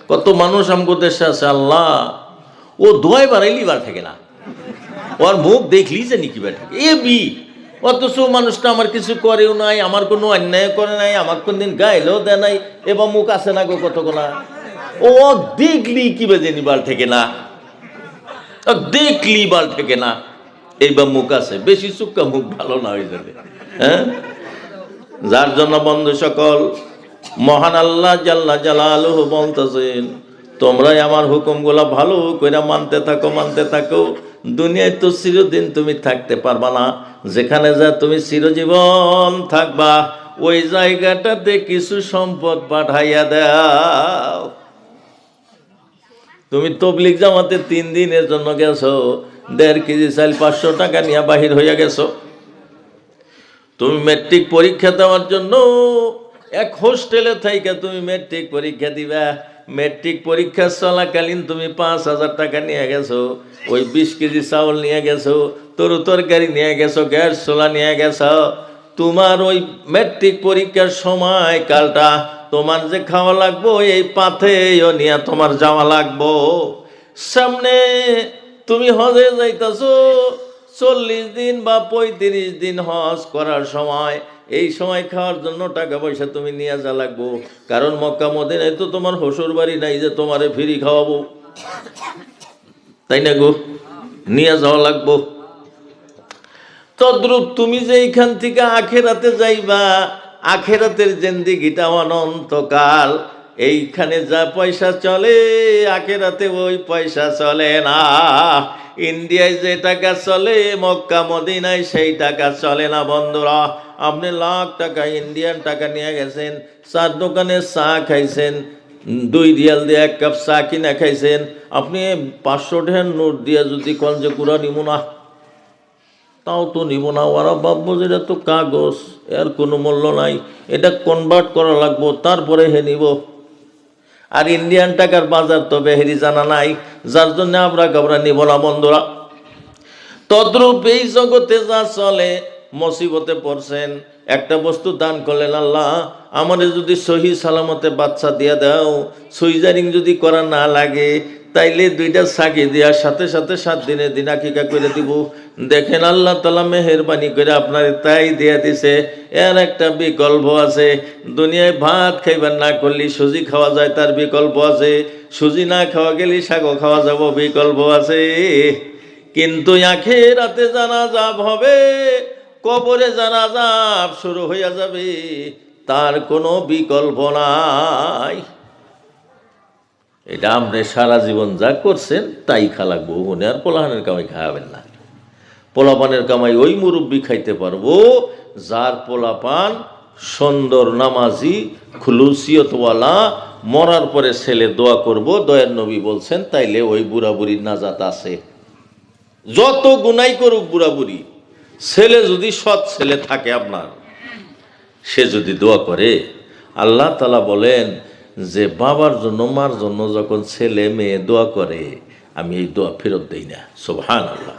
কত মানুষ আমগো দেশে আছে আল্লাহ, ও দোয়াই বাড়াইলি বার থাকে না, ওর মুখ দেখলি যে নিকি বার থাকে এ বি, অথচ মানুষটা আমার কিছু করেও নাই, আমার কোনো অন্যায় করে নাই, আমার কোনদিন গাইলেও দেয় নাই, এবার মুখ আছে না গো কতগুলা, ও দেখলি কি বেজে নিবার থেকে না, দেখলি বাল থেকে না, এইবার মুখ আছে, বেশি চুক্কা মুখ ভালো না হয়ে যাবে। হ্যাঁ, যার জন্য বন্ধু সকল, মহান আল্লাহ জাল্লা জালালুহু বলতেছেন, তোমরাই আমার হুকুমগুলা ভালো করে মানতে থাকো, দুনিয়ায় তো চিরদিন তুমি থাকতে পারবা না, যেখানে যা তুমি চিরজীবন থাকবা ওই জায়গাটাতে কিছু সম্পদ পাঠাইয়া দাও। তুমি তবলিগ জামাতে 3 দিনের জন্য গেছো, 1.5 কেজি চাল 500 টাকা নিয়ে বাহির হইয়া গেছো। তুমি মেট্রিক পরীক্ষা দেওয়ার জন্য এক হোস্টেলে থাইকা তুমি মেট্রিক পরীক্ষা দিবা, মেট্রিক পরীক্ষা চলাকালীন তুমি 5,000 টাকা নিয়ে গেছো, ওই 20 কেজি চাউল নিয়ে গেছো, তরকারি নিয়ে গেছো, গ্যাস চোলা নিয়ে গেছো। তোমার ওই মেট্রিক পরীক্ষার সময় কালটা তোমার যে খাওয়া লাগবো এই পাথেও নিয়ে তোমার যাওয়া লাগবো। সামনে তুমি হজে যাইতাছো, 40 দিন বা 35 দিন হজ করার সময়, এই সময় খাওয়ার জন্য টাকা পয়সা তুমি নিয়ে যা লাগবো, কারণ মক্কা মদিনায় তো তোমার শ্বশুর বাড়ি নাই যে তোমারে ফ্রি খাওয়াবো, তাই না গো, নিয়ে যাওয়া লাগবো। তদ্রূপ তুমি যে এইখান থেকে আখেরাতে যাইবা, আখেরাতের জিন্দেগিটা অনন্তকাল, এইখানে যা পয়সা চলে আখেরাতে ওই পয়সা চলে না। ইন্ডিয়ায় যে টাকা চলে মক্কা মদিনায় সেই টাকা চলে না। বন্ধুরা, আপনি লাখ টাকা ইন্ডিয়ান টাকা নিয়ে গেছেন, চার দোকানে চা খাইছেন, 2 রিয়াল দিয়ে 1 কাপ চা কিনা খাইছেন, আপনি 500 টাকার নোট দিয়ে যদি কোন যে কুড়া নিব না, তাও তো নিব না, ওরা ভাববো যে এটা তো কাগজ, এর কোনো মূল্য নাই, এটা কনভার্ট করা লাগবো তারপরে হে নিব। আর ইন্ডিয়ান টাকার বাজার তো বেহেরি জানা নাই, যার জন্য আমরা নিব না। বন্ধুরা, তদ্রূপ এই জগতে যা চলে, মুসিবতে পড়ছেন, একটা বস্তু দান করলেন, আল্লাহ আমাদের যদি সহি সালামতে বাচ্চা দিয়া দাও, সুইজারিং যদি করা না লাগে, তাইলে 2টা সাকি দেওয়ার সাথে সাথে 7 দিনের দিন আকিকা করে দিব। দেখেন আল্লাহ তাআলা মেহেরবানি করে আপনার তাই দিয়া দিছে। এর একটা বিকল্প আছে, দুনিয়ায় ভাত খাইবার না করলে সুজি খাওয়া যায়, তার বিকল্প আছে, সুজি না খাওয়া গেলে শাকও খাওয়া যাব, বিকল্প আছে। কিন্তু আখিরাতে জানাজাব হবে, কবরে জানাজাব শুরু হইয়া যাবে, তার কোনো বিকল্প নাই। এটা আপনি সারা জীবন যা করছেন তাই খালাকবো, মনে আর পোলাহানের কামাই খাওয়াবেন না। পোলাপানের কামাই ওই মুরব্বী খাইতে পারবো যার পোলাপান সুন্দর নামাজি খুলুসিয়তওয়ালা, মরার পরে ছেলে দোয়া করব, দয়ার নবী বলছেন, তাইলে ওই বুড়া বুড়ির নাজাত আছে। যত গুনাই করুক বুড়া বুড়ি, ছেলে যদি সৎ ছেলে থাকে আপনার, সে যদি দোয়া করে, আল্লাহ তাআলা বলেন যে বাবার জন্য মার জন্য যখন ছেলে মেয়ে দোয়া করে, আমি এই দোয়া ফেরত দেই না। সুবহানাল্লাহ।